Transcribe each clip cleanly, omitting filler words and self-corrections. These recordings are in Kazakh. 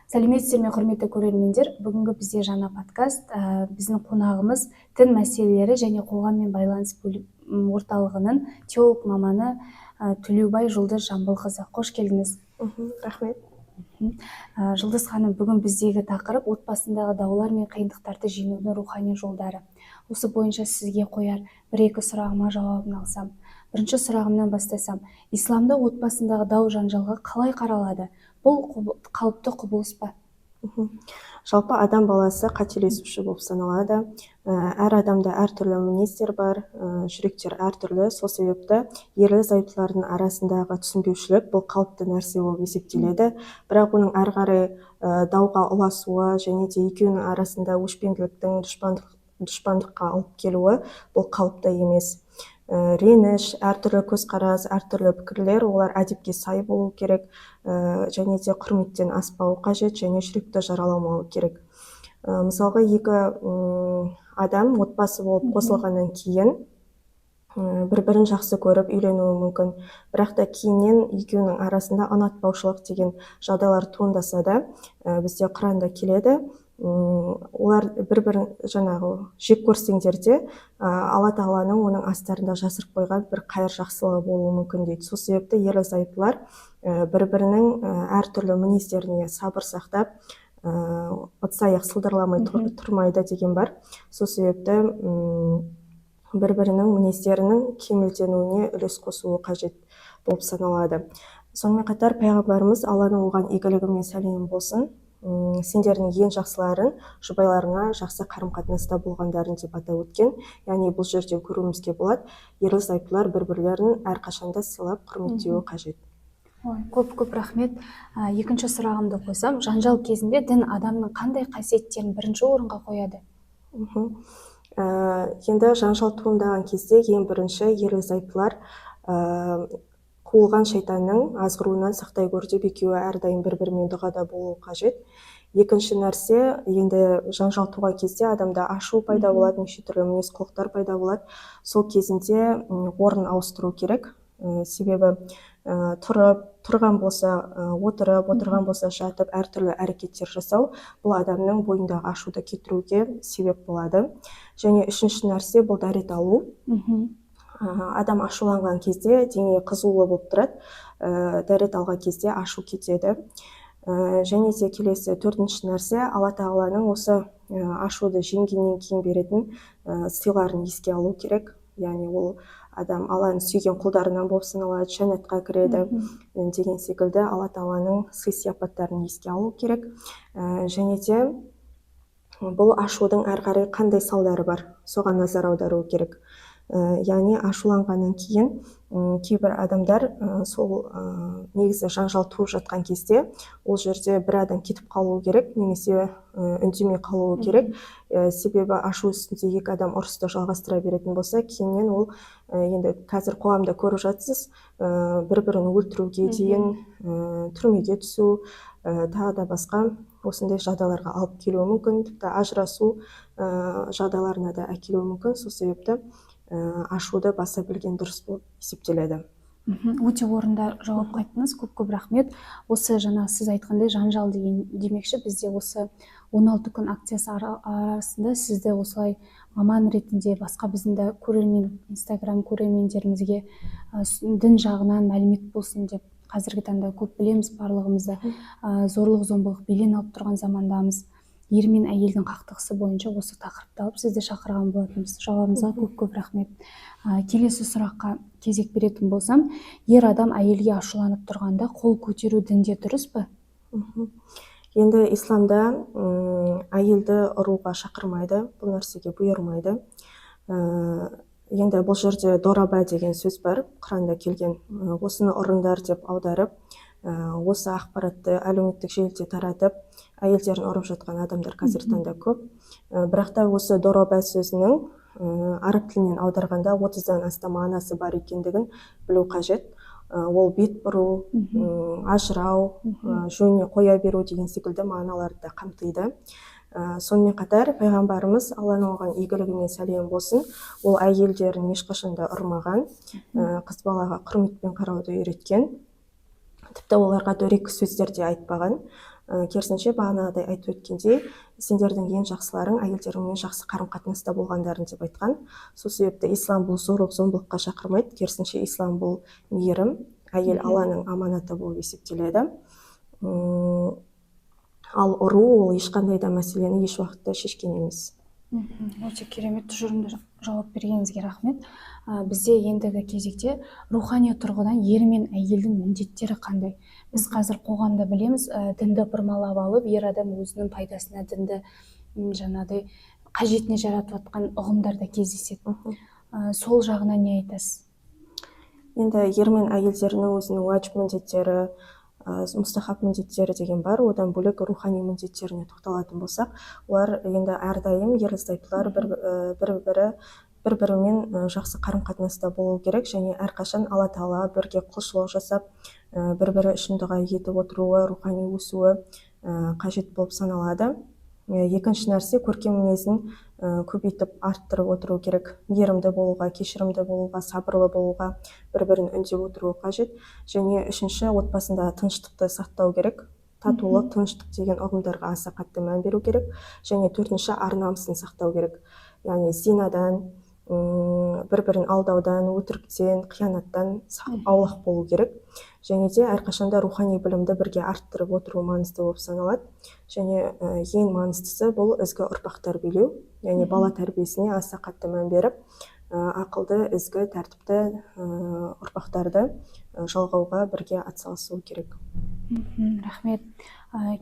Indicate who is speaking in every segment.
Speaker 1: Сәлеметсіздер ме, құрметті көрермендер. Бүгінгі бізде жаңа подкаст. Біздің қонағымыз дін мәселелері және қоғаммен байланыс орталығының теолог маманы Төлеубай Жұлдыз Жамбылқызы. Қош келдіңіз.
Speaker 2: Рахмет.
Speaker 1: Жұлдыз ханым, бүгін біздегі тақырып отбасындағы даулар мен қиындықтарды жеңудің рухани жолдары. Осы бойынша сізге қояр бір-екі сұрағыма жауабын алсам. Бірінші сұрағымнан бастасам, исламда отбасындағы дау жанжалға қалай қаралады? Бұл қалыпты құбылыс па?
Speaker 2: Жалпы адам баласы қателесуші болып саналады. Әр адамда әртүрлі мінездер бар, жүректер әртүрлі. Сол себепті ерлі-зайыптылардың арасындағы түсінбеушілік бұл қалыпты нәрсе болып есептеледі. Бірақ оның әрі қарай дауға ұласуы және де екеуінің арасында өшпенділіктің дұшпандыққа алып келуі бұл қалыпты емес. Реніш, әртүрлі көзқарас, әртүрлі пікірлер, олар әдепке сай болу керек, және де құрметтен аспау қажет, және жүректі жараламау керек. Мысалға, екі адам отбасы болып қосылғаннан кейін бір-бірін жақсы көріп үйленуі мүмкін. Бірақ та кейіннен екеуінің арасында ұнатпаушылық деген жағдайлар туындаса да, бізде Құранда келеді, олар бір-бірін жек көрсеңдер де, Алла тағаланың оның астарында жасырып қойған бір қайыр жақсылығы болуы мүмкін дейді. Сол себепті ерлі-зайыптылар бір-бірінің әртүрлі мінездеріне сабыр сақтап, ыдыс-аяқ сылдырламай тұрмайды деген бар. Сол себепті бір-бірінің мінездерінің кемелденуіне үлес қосуы қажет болып саналады. Сонымен қатар пайғамбарымыз Алланың оған игілігі мен сәлемі болсын, сендердің ең жақсыларын жұбайларыңа жақсы қарым-қатынаста болғандарын деп атап өткен. Яғни бұл жерден көруімізге болады, ерлі-зайыптылар бір-бірлерін әрқашанда сыйлап құрметтеуі қажет.
Speaker 1: Көп рахмет. Екінші сұрағымды қойсам, жанжал кезінде дін адамның қандай қасиеттерін бірінші орынға қояды?
Speaker 2: Енді жанжал туындаған кезде ең бірінші ерлі-зайыптылар қуылған шайтанның азғыруынан сақтай көр деп екеуі әрдайым бір-бірімен дұғада болуы қажет. Екінші нәрсе, енді жанжал туған кезде адамда ашу пайда болады, неше түрлі мінез құлықтар пайда болады. Сол кезінде орын ауыстыру керек. Себебі тұрған болса отырып, отырған болса жатып, әртүрлі әрекеттер жасау бұл адамның бойындағы ашуды кетіруге себеп болады. Және үшінші нәрсе, бұл дәрет алу. Адам ашуланған кезде дене қызулы болып тұрады, дәрет алған кезде ашу кетеді. Және де келесі төртінші нәрсе, Алла тағаланың осы ашуды жеңгеннен кейін беретін сыйларын еске алу керек. Яғни ол адам Алланың сүйген құлдарынан болып саналады, жәннатқа кіреді деген секілді Алла тағаланың сый-сияпаттарын еске алу керек. Және де бұл ашудың әрі қарай қандай салдары бар, соған назар аудару керек. Яғни ашуланғаннан кейін кейбір адамдар сол негізі жанжал туып жатқан кезде ол жерде бір адам кетіп қалуы керек, немесе үндемей қалуы керек. Себебі ашу үстінде екі адам ұрысты жалғастыра беретін болса, кейіннен ол енді қазір қоғамда көріп жатсыз, бір-бірін өлтіруге дейін, түрмеге түсу, тағы да басқа осындай жағдайларға алып келуі мүмкін, тіпті ажырасу жағдайларына да әкелуі мүмкін. Сол себепті ашуды баса білген дұрыс болып есептеледі.
Speaker 1: Өте орынды жауап қайттыңыз, көп рахмет. Осы жаңа сіз айтқандай жанжал демекші, бізде осы 16 күн акциясы арасында сізді осылай маман ретінде басқа біздің Инстаграм көрермендерімізге дін жағынан мәлімет болсын деп, қазіргі таңда көп білеміз барлығымызды, зорлық-зомбылық белең алып тұрған замандамыз. Ер мен әйелдің қақтығысы бойынша осы тақырыпты алып сізді шақырған болатынбыз. Жауабыңызға көп рахмет. Келесі сұраққа кезек беретін болсам, ер адам әйелге ашуланып тұрғанда қол көтеру дінде дұрыс па?
Speaker 2: Енді исламда әйелді ұруға шақырмайды, бұл нәрсеге бұйырмайды. Енді бұл жерде дораба деген сөз бар, Құранда келген. Осыны ұрыңдар деп аударып, осы ақпаратты әлеуметтік желіде таратып, әйелдерін ұрып жатқан адамдар қазіргі таңда көп. Бірақ та осы дораба сөзінің араб тілінен аударғанда 30-дан астам мағынасы бар екендігін білу қажет. Ол бет бұру, ажырау, жөніне қоя беру деген секілді мағыналарды да қамтиды. Сонымен қатар пайғамбарымыз Алланың оған игілігі мен сәлемі болсын, ол әйелдерін ешқашанда ұрмаған, қыз балаға құрметпен қарауды үйреткен. Тіпті оларға дөрекі сөздер де айтпаған. керісінше бағанағыдай айтып өткендей сендердің ең жақсыларың әйелдеріңмен жақсы қарым қатынаста болғандарың деп айтқан. Сол себепті ислам бұл зорлық зомбылыққа шақырмайды, керісінше ислам бұл мейірім, әйел Алланың аманаты болып есептеледі. Ал ұру ол ешқандай да мәселені еш уақытта шешкен емес.
Speaker 1: Өте керемет тұжырымды жауап бергеніңізге рахмет. Бізде ендігі кезекте рухани тұрғыдан ер мен әйелдің міндеттері қандай? Біз қазір қоғамда білеміз, дінді бұрмалап алып, ер адам өзінің пайдасына дінді жаңағыдай қажетіне жаратып жатқан ұғымдар да кездеседі. Сол жағына не айтасыз?
Speaker 2: Енді ер мен әйелдерінің өзінің уәжіп міндеттері, мұстахаб міндеттері деген бар. Одан бөлек рухани міндеттеріне тоқталатын болсақ, олар енді әрдайым ерлі-зайыптылар бір-бірімен жақсы қарым-қатынаста болу керек, және әрқашан Алла Тағала бірге құлшылық жасап, бір-бірі үшін дұға етіп отыруы, рухани өсуі қажет болып саналады. Екінші нәрсе, көркем мінезін көбейтіп арттырып отыру керек. Мейірімді болуға, кешірімді болуға, сабырлы болуға, бір-бірін үндеп отыруы қажет. Және үшінші, отбасында тыныштықты сақтау керек. Татулық, тыныштық деген ұғымдарға аса қатты мән беру керек. Және төртінші, ар-намысын сақтау керек. Яғни зинадан, бір-бірін алдаудан, өтіріктен, қиянаттан аулақ болу керек. Және де әрқашанда рухани білімді бірге арттырып отыру маңызды болып саналады. Және ең маңыздысы бұл ізгі ұрпақ тәрбиелеу, яғни бала тәрбиесіне аса қатты мән беріп, ақылды, ізгі, тәртіпті ұрпақтарды жалғауға бірге атсалысу керек.
Speaker 1: Рахмет.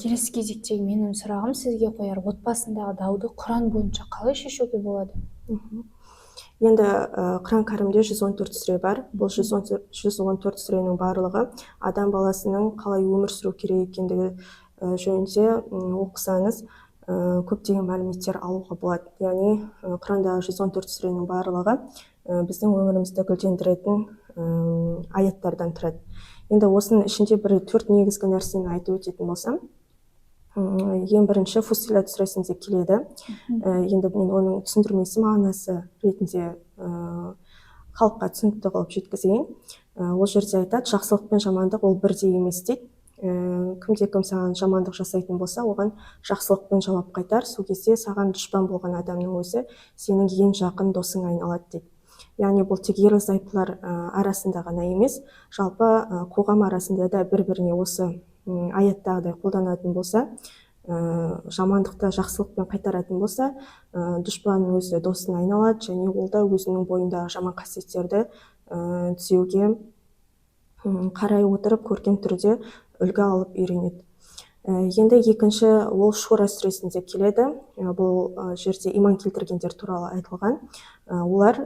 Speaker 1: Келесі кезектегі менің сұрағым сізге қояр, отбасындағы дауды Құран бойынша қалай шешуге болады?
Speaker 2: Енді Құран кәрімде 114 сүре бар. Бұл 114 сүренің барлығы адам баласының қалай өмір сүру керек екендігі жөнінде оқысаңыз көптеген мәліметтер алуға болады. Яғни Құрандағы 114 сүренің барлығы біздің өмірімізді гүлдендіретін аяттардан тұрады. Енді осының ішінде бір 4 негізгі нәрсені айтып өтетін болсам, ең бірінші Фусилат сүресінде келеді. Енді мен оның түсіндірмесі мағынасы ретінде халыққа түсінікті қылып жеткізейін. Ол жерде айтады, жақсылық пен жамандық ол бірдей емес дейді. Кімде-кім саған жамандық жасайтын болса, оған жақсылықпен жауап қайтар. Сол кезде саған дұшпан болған адамның өзі сенің ең жақын досың айналады дейді. Яғни бұл тек ерлі-зайыптылар арасында ғана емес, жалпы қоғам арасында да бір-біріне осы аяттағыдай қолданатын болса, жамандықты жақсылықпен қайтаратын болса, дұшпанның өзі досына айналады, және ол да өзінің бойындағы жаман қасиеттерді түзеуге қарай отырып көркем түрде үлгі алып үйренеді. Енді екінші, ол Шура сүресінде келеді. Бұл жерде иман келтіргендер туралы айтылған. Олар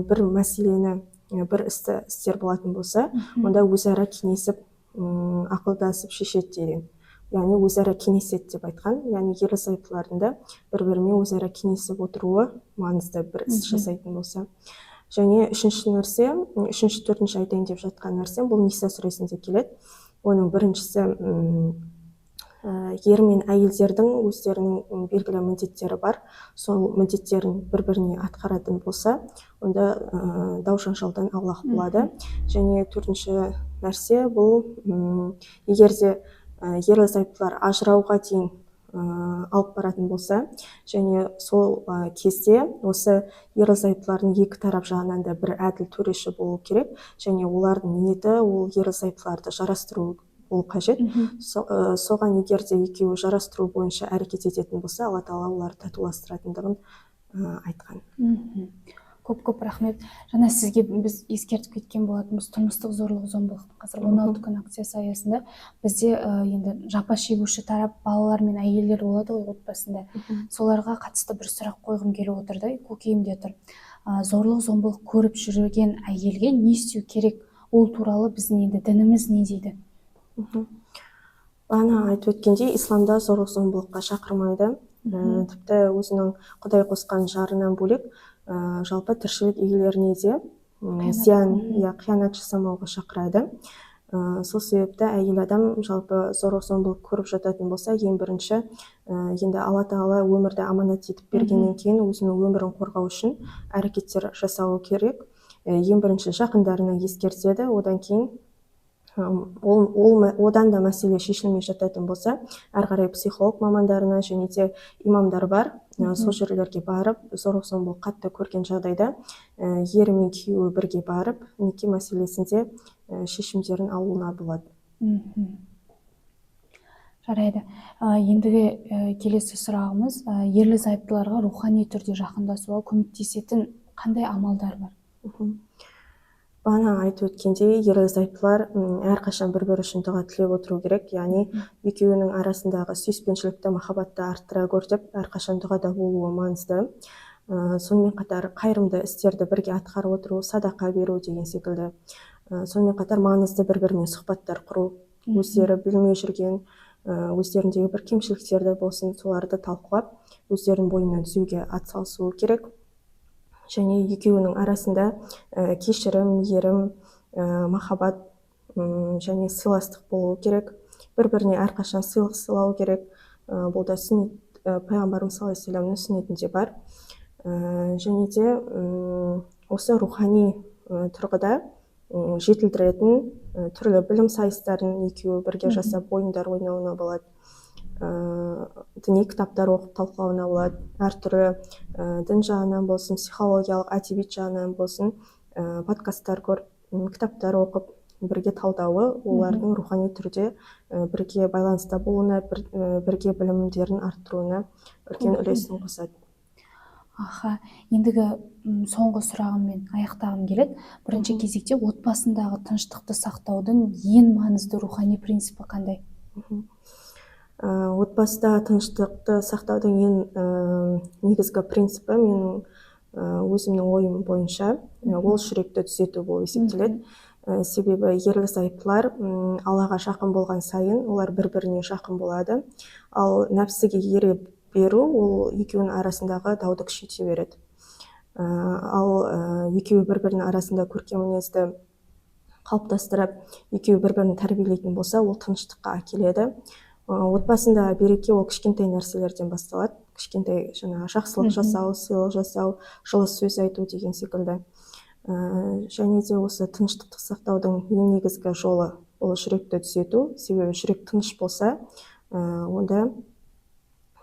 Speaker 2: бір мәселені, бір істі істер болатын болса, онда өзара кеңесіп, ақылдасып шешеді деген. Яғни өзара кеңеседі деп айтқан. Яғни ерлі-зайыптылардың да бір-бірімен өзара кеңесіп отыруы маңызды бір іс жасайтын болса. Және үшінші нәрсе, төртінші айтайын деп жатқан нәрсе, бұл Ниса сүресінде келеді. Оның біріншісі, ер мен әйелдердің өздерінің белгілі міндеттері бар. Сол міндеттерін бір-біріне атқаратын болса, онда дау-жанжалдан аулақ болады. Және төртінші нәрсе, бұл егерде ерлі-зайыптылар ажырауға дейін алып баратын болса, және сол кезде осы ерлі-зайыптылардың екі тарап жағынан да бір әділ төреші болу керек, және олардың ниеті ол ерлі-зайыптыларды жарастыру болу қажет. Соған егерде екеуі жарастыру бойынша әрекет ететін болса, Алла Тағала оларды татуластыратындығын айтқан.
Speaker 1: Көп рахмет. Жаңа сізге біз ескертіп кеткен болатынбыз, тұрмыстық зорлық-зомбылық қазір 16 күн акциясы аясында бізде енді жапа шегуші тарап балалар мен әйелдер болады ғой отбасында. Соларға қатысты бір сұрақ қойғым келіп отырды, көкейімде тұр. Зорлық-зомбылық көріп жүрген әйелге не істеу керек? Ол туралы біздің енді дініміз не дейді?
Speaker 2: Бағана айтып өткендей, исламда зорлық-зомбылыққа шақырмайды. Тіпті өзінің Құдай қосқан жарынан бөлек жалпы тіршілік иелеріне де зиян, қиянат жасамауға шақырады. Сол себепті әйел адам жалпы зорлық-зомбылық көріп жататын болса, ең бірінші, енді Алла Тағала өмірді аманат етіп бергеннен кейін өзінің өмірін қорғау үшін әрекеттер жасауы керек. Ең бірінші жақындарына ескертеді, одан кейін одан да мәселе шешілмей жататын болса, әрі қарай психолог мамандарына және де имамдар бар, сол жерлерге барып, зорлық-зомбылық қатты көрген жағдайда ері мен күйеуі бірге барып, неке мәселесінде шешімдерін алуына болады.
Speaker 1: Жарайды. Ендігі келесі сұрағымыз, ерлі зайыптыларға рухани түрде жақындасуға көмектесетін қандай амалдар бар?
Speaker 2: Бағана айтып өткендей, ерлі зайыптылар әрқашан бір-бірі үшін дұға тілеп отыру керек, яғни екеуінің арасындағы сүйіспеншілікті, махаббатты арттыра гөр деп әрқашан дұғада болуы маңызды. Сонымен қатар қайырымды істерді бірге атқарып отыру, садақа беру деген секілді. Сонымен қатар маңызды бір-бірімен сұхбаттар құру, өздері білмей жүрген, өздеріндегі бір кемшіліктерді болсын, соларды талқылап, өздерінің бойынан түзеуге атсалысуы керек. Және екеуінің арасында кешірім, ерім, махаббат және сыйластық болуы керек. Бір-біріне әрқашан сыйлық сыйлау керек. Бұл да пайғамбарымыз саллаллаху алейхи вассаламның сүннетінде бар. Және де осы рухани тұрғыда жетілдіретін түрлі білім сайыстарын екеуі бірге жасап, ойындар ойнауына болады. Діни кітаптар оқып талқылауына болады. Әртүрлі дін жағынан болсын, психологиялық, әдебиет жағынан болсын, подкасттар көріп, кітаптар оқып, бірге талдауы олардың рухани түрде бірге байланыста болуына, бірге білімдерін арттыруына үлкен үлесін қосады.
Speaker 1: Ендігі соңғы сұрағыммен аяқтағым келеді. Бірінші кезекте отбасындағы тыныштықты сақтаудың ең маңызды рухани принципі қандай?
Speaker 2: Отбасыда тыныштықты сақтаудың ең негізгі принципі менің өзімнің ойым бойынша ол жүректі түзету болып есептеледі. Себебі ерлі зайыптылар Аллаға жақын болған сайын олар бір-біріне жақын болады. Ал нәпсіге ере беру ол екеуінің арасындағы дауды күшейте береді. Ал екеуі бір-бірінің арасында көркем мінезді қалыптастырып, екеуі бір-бірін тәрбиелейтін болса, ол тыныштыққа әкеледі. Отбасында береке ол кішкентай нәрселерден басталады. Кішкентай жақсылық жасау, сыйлық жасау, жылы сөз айту деген секілді. Және де осы тыныштықты сақтаудың ең негізгі жолы ол жүректі түзету. Себебі жүрек тыныш болса, онда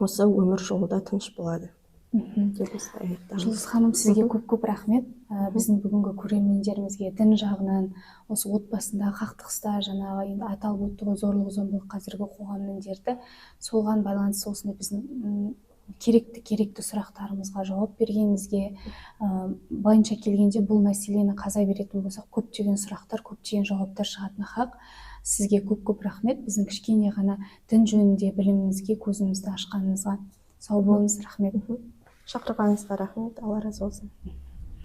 Speaker 2: осы өмір жолы да тыныш болады.
Speaker 1: Жұлдыз ханым, сізге көп рахмет. Біздің бүгінгі көрермендерімізге дін жағынан, осы отбасындағы қақтығыста, жаңағы енді аталып өтті ғой, зорлық-зомбылық қазіргі қоғамның дерті, соған байланысты осындай біздің керекті сұрақтарымызға жауап бергеніңізге, былайынша келгенде бұл мәселені қаза беретін болсақ, көптеген сұрақтар, көптеген жауаптар шығатыны хақ. Сізге көп рахмет. Біздің кішкене ғана дін жөнінде білімімізге көзімізді ашқаныңызға. Сау болыңыз, рахмет.
Speaker 2: Шақырғаныңызға рахмет. Алла разы болсын.